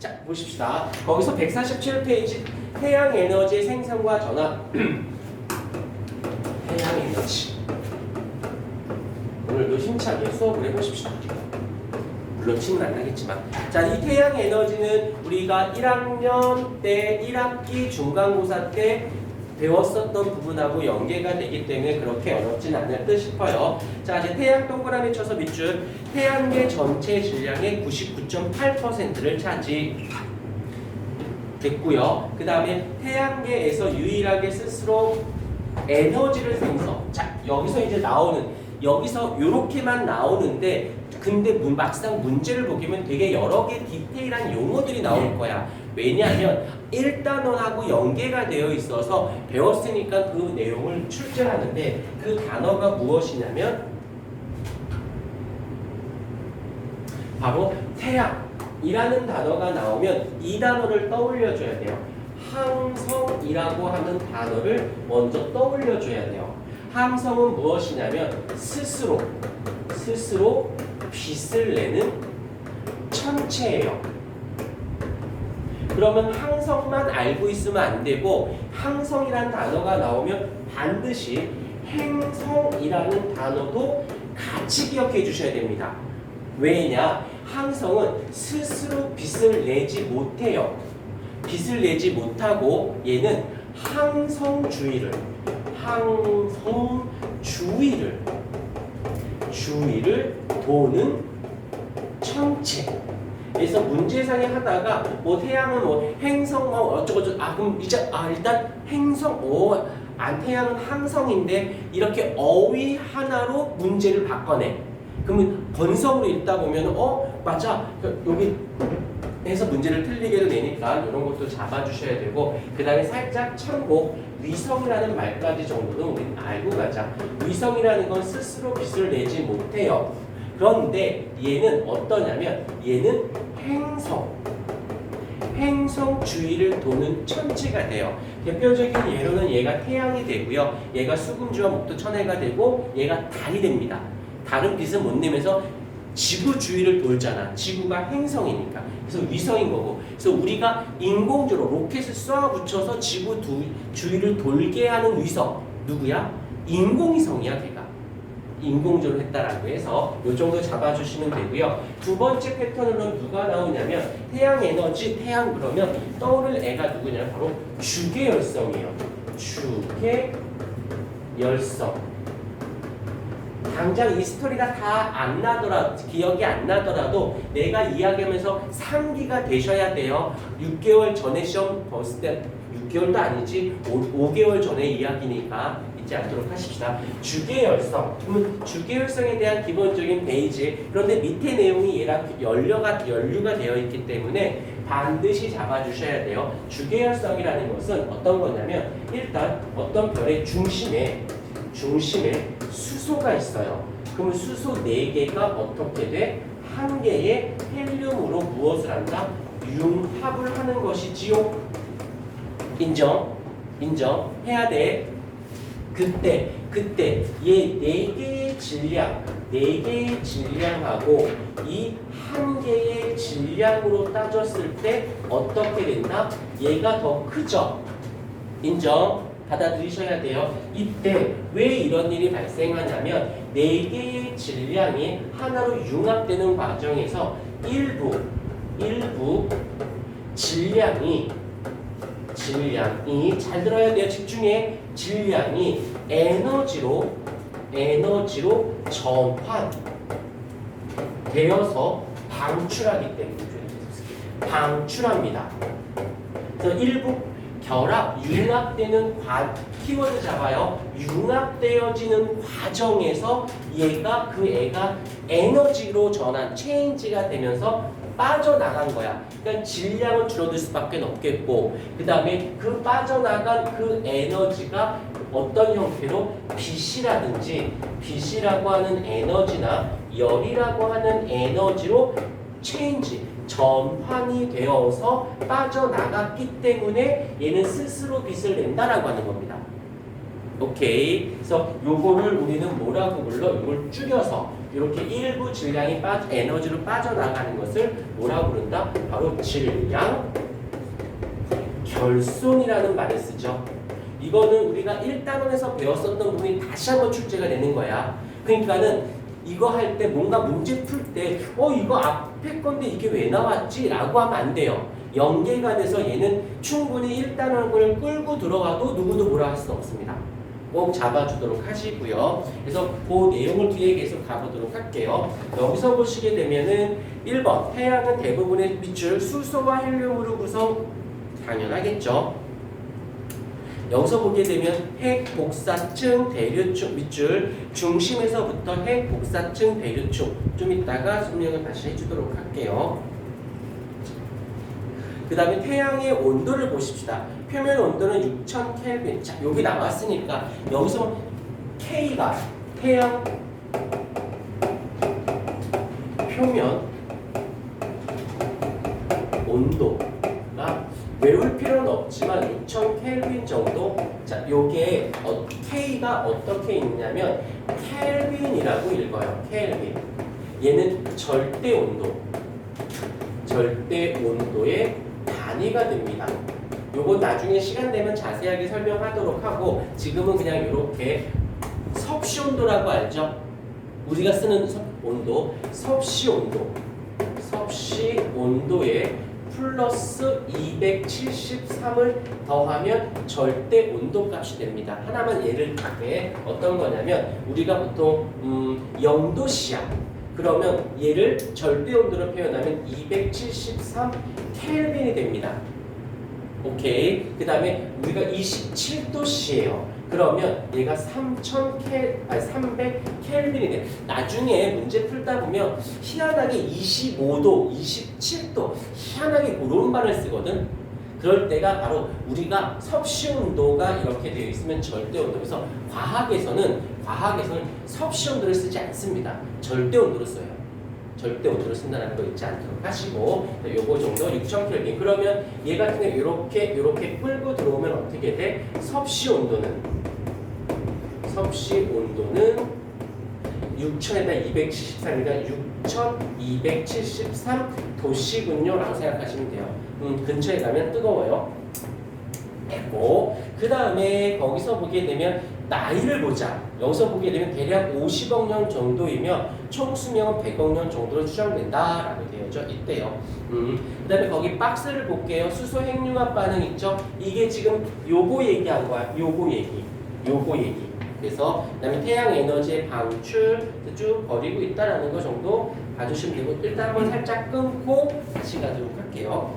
자, 보십시다. 거기서 147페이지 태양 에너지 생성과 전환. 태양 에너지. 오늘도 힘차게 수업을 해보십시다. 물론 침은 안 나겠지만. 자, 이 태양 에너지는 우리가 1학년 때, 1학기 중간고사 때 배웠었던 부분하고 연계가 되기 때문에 그렇게 어렵진 않을 듯 싶어요. 자, 이제 태양 동그라미 쳐서 밑줄. 태양계 전체 질량의 99.8%를 차지했고요. 그 다음에 태양계에서 유일하게 스스로 에너지를 생성. 자, 여기서 이제 나오는, 여기서 요렇게만 나오는데 근데 막상 문제를 보기면 되게 여러 개 디테일한 용어들이 나올 거야. 왜냐하면 1단원하고 연계가 되어 있어서 배웠으니까 그 내용을 출제하는데 그 단어가 무엇이냐면 바로 태양이라는 단어가 나오면 이 단어를 떠올려줘야 돼요. 항성이라고 하는 단어를 먼저 떠올려줘야 돼요. 항성은 무엇이냐면 스스로 빛을 내는 천체예요. 그러면 항성만 알고 있으면 안 되고 항성이라는 단어가 나오면 반드시 행성이라는 단어도 같이 기억해 주셔야 됩니다. 왜냐? 항성은 스스로 빛을 내지 못해요. 빛을 내지 못하고 얘는 항성주위를 도는 천체. 그래서 문제상에 하다가 뭐 태양은 뭐 행성 어쩌고저쩌고 그럼 이제 일단 행성 태양은 항성인데 이렇게 어휘 하나로 문제를 바꿔내. 그러면 건성으로 읽다 보면 맞아 여기 해서 문제를 틀리게도 내니까 이런 것도 잡아주셔야 되고 그 다음에 살짝 참고 위성이라는 말까지 정도는 우리는 알고 가자. 위성이라는 건 스스로 빛을 내지 못해요. 그런데 얘는 어떠냐면 얘는 행성 주위를 도는 천체가 돼요. 대표적인 예로는 얘가 태양이 되고요. 얘가 수금주와 목토천해가 되고 얘가 달이 됩니다. 달은 빛을 못 내면서 지구 주위를 돌잖아. 지구가 행성이니까. 그래서 위성인 거고. 그래서 우리가 인공적으로 로켓을 쏘아 붙여서 지구 주위를 돌게 하는 위성. 누구야? 인공위성이야, 걔가. 인공적으로 했다라고 해서 이 정도 잡아주시면 되고요. 두 번째 패턴으로 누가 나오냐면 태양 에너지, 태양 그러면 떠오를 애가 누구냐면 바로 주계열성이에요. 주계열성. 당장 이 스토리가 다 안 나더라도, 기억이 안 나더라도 내가 이야기하면서 상기가 되셔야 돼요. 6개월 전에 시험 봤을 때 6개월도 아니지 5개월 전에 이야기니까 잊지 않도록 하십시다. 주계열성. 그러면 주계열성에 대한 기본적인 베이지. 그런데 밑에 내용이 얘랑 연류가 되어 있기 때문에 반드시 잡아주셔야 돼요. 주계열성이라는 것은 어떤 거냐면 일단 어떤 별의 중심에 수소가 있어요. 그러면 수소 4개가 어떻게 돼? 한 개의 헬륨으로 무엇을 한다? 융합을 하는 것이지요. 인정해야 돼. 그때 얘 4개의 질량하고 이 한 개의 질량으로 따졌을 때 어떻게 된다? 얘가 더 크죠. 인정? 받아들이셔야 돼요. 이때 왜 이런 일이 발생하냐면 4개의 질량이 하나로 융합되는 과정에서 일부 질량이 잘 들어야 돼요. 집중해. 질량이 에너지로 전환되어서 방출하기 때문에 방출합니다. 그래서 일부 융합되는 키워드 잡아요. 융합되어지는 과정에서 애가 에너지로 전환, 체인지가 되면서 빠져나간 거야. 그러니까 질량은 줄어들 수밖에 없겠고, 그 다음에 그 빠져나간 그 에너지가 어떤 형태로 빛이라고 하는 에너지나 열이라고 하는 에너지로 전환이 되어서 빠져나갔기 때문에 얘는 스스로 빛을 낸다라고 하는 겁니다. 오케이. 그래서 요거를 우리는 뭐라고 불러? 이걸 줄여서 이렇게 일부 질량이 에너지로 빠져나가는 것을 뭐라고 부른다? 바로 질량 결손이라는 말을 쓰죠. 이거는 우리가 1단원에서 배웠었던 부분이 다시 한번 출제가 되는 거야. 그러니까는 이거 할 때 뭔가 문제 풀 때 이거 앞에 건데 이게 왜 나왔지? 라고 하면 안 돼요. 연계가 돼서 얘는 충분히 1단원을 끌고 들어가도 누구도 뭐라 할 수 없습니다. 꼭 잡아주도록 하시고요. 그래서 그 내용을 뒤에 계속 가보도록 할게요. 여기서 보시게 되면은 1번 태양은 대부분의 밑줄 수소와 헬륨으로 구성 당연하겠죠. 여기서 보게 되면 핵 복사층 대류층 밑줄 중심에서부터 핵 복사층 대류층 좀 이따가 설명을 다시 해주도록 할게요. 그 다음에 태양의 온도를 보십시다. 표면 온도는 6000 켈빈. 자, 여기 나왔으니까 여기서 K가 태양 표면 온도가 외울 필요는 없지만 6000 켈빈 정도. 자, 요게 K가 어떻게 읽냐면 켈빈이라고 읽어요. 켈빈. 얘는 절대 온도. 절대 온도의 단위가 됩니다. 요건 나중에 시간 되면 자세하게 설명하도록 하고 지금은 그냥 이렇게 섭씨 온도라고 알죠? 우리가 쓰는 온도, 섭씨 온도. 섭씨 온도에 플러스 273을 더하면 절대 온도 값이 됩니다. 하나만 예를 들게 어떤 거냐면 우리가 보통 0도씨야. 그러면 얘를 절대 온도로 표현하면 273 켈빈이 됩니다. 오케이. 그 다음에 우리가 27도씨예요. 그러면 얘가 300 켈빈이 돼. 나중에 문제 풀다 보면 희한하게 25도, 27도 희한하게 그런 말을 쓰거든. 그럴 때가 바로 우리가 섭씨 온도가 이렇게 되어 있으면 절대 온도. 그래서 과학에서는 섭씨 온도를 쓰지 않습니다. 절대 온도로 써요. 절대 온도를 쓴다는 거 잊지 않도록 하시고 요거 정도 6000 켈빈. 그러면 얘 같은 경우 이렇게 끌고 들어오면 어떻게 돼? 섭씨 온도는 6000에다 273이니까 6273 도씨군요 라고 생각하시면 돼요. 근처에 가면 뜨거워요. 됐고, 그 다음에 거기서 보게 되면 나이를 보자. 여기서 보게 되면 대략 50억 년 정도이며 총 수명은 100억 년 정도로 추정된다라고 되어져 있대요. 그 다음에 거기 박스를 볼게요. 수소 핵융합 반응 있죠? 이게 지금 요거 얘기한 거야. 요거 얘기. 그래서 그다음에 태양 에너지의 방출 쭉 버리고 있다라는 거 정도 봐주시면 되고 일단 한번 살짝 끊고 다시 가도록 할게요.